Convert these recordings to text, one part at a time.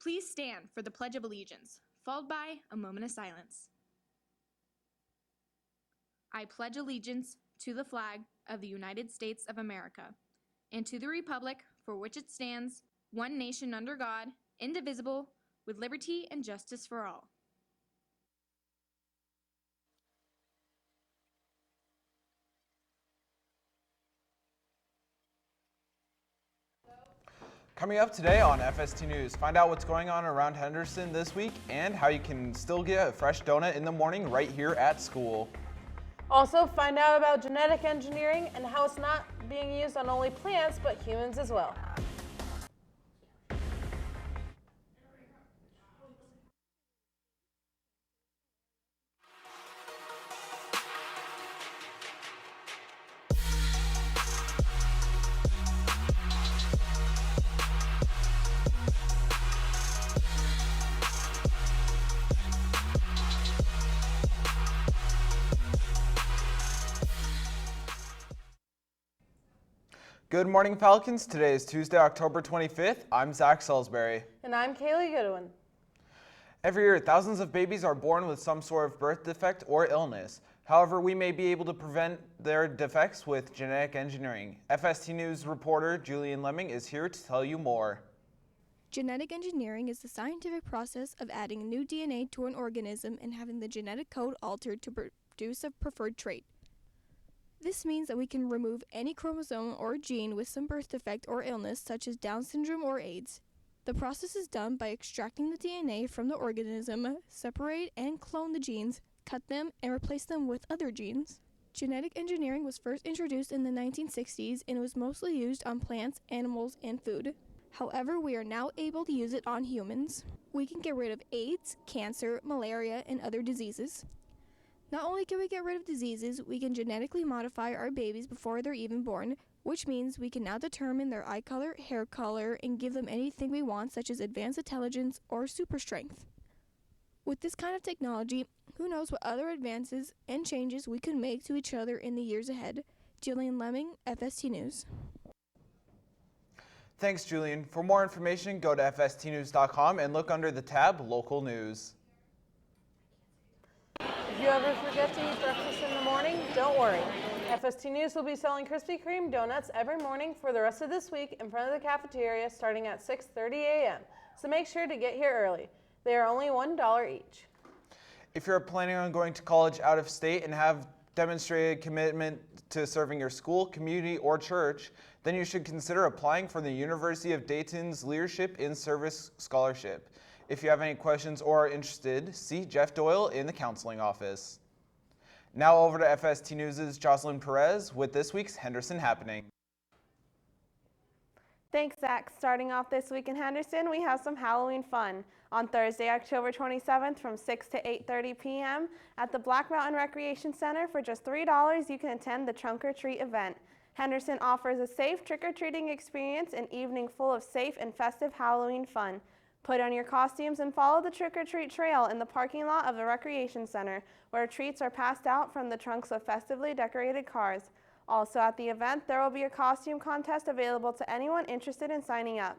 Please stand for the Pledge of Allegiance, followed by a moment of silence. I pledge allegiance to the flag of the United States of America and to the republic for which it stands, one nation under God, indivisible, with liberty and justice for all. Coming up today on FST News, find out what's going on around Henderson this week and how you can still get a fresh donut in the morning right here at school. Also, find out about genetic engineering and how it's not being used on only plants, but humans as well. Good morning, Falcons. Today is Tuesday, October 25th. I'm Zach Salisbury. And I'm Kaylee Goodwin. Every year, thousands of babies are born with some sort of birth defect or illness. However, we may be able to prevent their defects with genetic engineering. FST News reporter Julian Lemming is here to tell you more. Genetic engineering is the scientific process of adding new DNA to an organism and having the genetic code altered to produce a preferred trait. This means that we can remove any chromosome or gene with some birth defect or illness, such as Down syndrome or AIDS. The process is done by extracting the DNA from the organism, separate and clone the genes, cut them, and replace them with other genes. Genetic engineering was first introduced in the 1960s and was mostly used on plants, animals, and food. However, we are now able to use it on humans. We can get rid of AIDS, cancer, malaria, and other diseases. Not only can we get rid of diseases, we can genetically modify our babies before they're even born, which means we can now determine their eye color, hair color, and give them anything we want, such as advanced intelligence or super strength. With this kind of technology, who knows what other advances and changes we could make to each other in the years ahead. Julian Lemming, FST News. Thanks, Julian. For more information, go to fstnews.com and look under the tab Local News. If you ever forget to eat breakfast in the morning, don't worry. FST News will be selling Krispy Kreme donuts every morning for the rest of this week in front of the cafeteria starting at 6:30 a.m. So make sure to get here early. They are only $1 each. If you're planning on going to college out of state and have demonstrated commitment to serving your school, community, or church, then you should consider applying for the University of Dayton's Leadership in Service Scholarship. If you have any questions or are interested, see Jeff Doyle in the counseling office. Now over to FST News' Jocelyn Perez with this week's Henderson Happening. Thanks, Zach. Starting off this week in Henderson, we have some Halloween fun. On Thursday, October 27th from 6 to 8:30 p.m. at the Black Mountain Recreation Center for just $3, you can attend the Trunk or Treat event. Henderson offers a safe trick-or-treating experience, an evening full of safe and festive Halloween fun. Put on your costumes and follow the trick-or-treat trail in the parking lot of the Recreation Center, where treats are passed out from the trunks of festively decorated cars. Also at the event, there will be a costume contest available to anyone interested in signing up.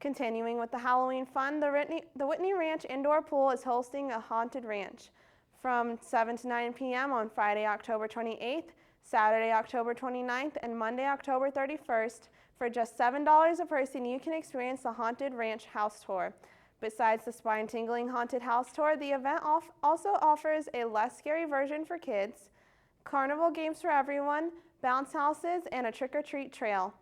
Continuing with the Halloween fun, the Whitney Ranch Indoor Pool is hosting a haunted ranch from 7 to 9 p.m. on Friday, October 28th, Saturday, October 29th, and Monday, October 31st. For just $7 a person, you can experience the Haunted Ranch House Tour. Besides the spine-tingling haunted house tour, the event also offers a less scary version for kids, carnival games for everyone, bounce houses, and a trick-or-treat trail.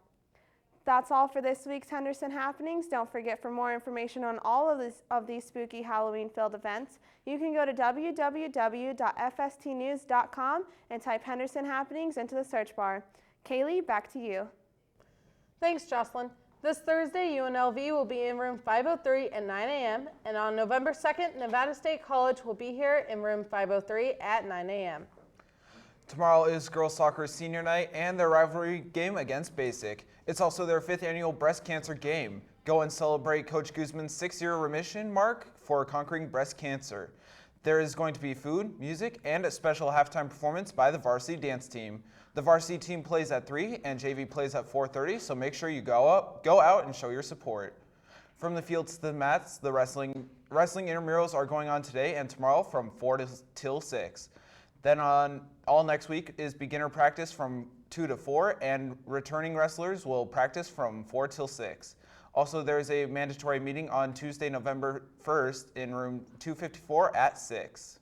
That's all for this week's Henderson Happenings. Don't forget, for more information on all of these spooky Halloween-filled events, you can go to www.fstnews.com and type Henderson Happenings into the search bar. Kaylee, back to you. Thanks, Jocelyn. This Thursday, UNLV will be in room 503 at 9 a.m. and on November 2nd, Nevada State College will be here in room 503 at 9 a.m. Tomorrow is girls soccer senior night and their rivalry game against Basic. It's also their 5th annual breast cancer game. Go and celebrate Coach Guzman's 6-year remission mark for conquering breast cancer. There is going to be food, music, and a special halftime performance by the varsity dance team. The varsity team plays at 3 and JV plays at 4:30, so make sure you go out and show your support. From the fields to the mats, the wrestling intramurals are going on today and tomorrow from 4 till 6. Then all next week is beginner practice from 2 to 4, and returning wrestlers will practice from 4 till 6. Also, there is a mandatory meeting on Tuesday, November 1st in room 254 at 6.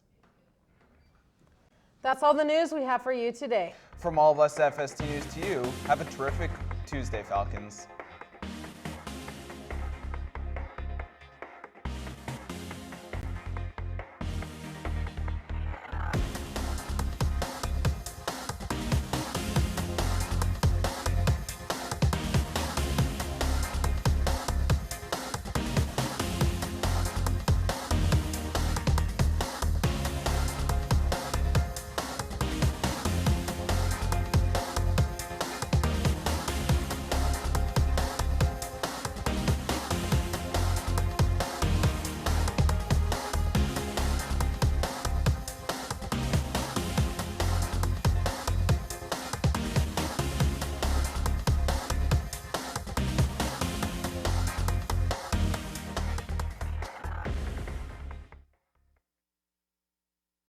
That's all the news we have for you today. From all of us at FST News to you, have a terrific Tuesday, Falcons.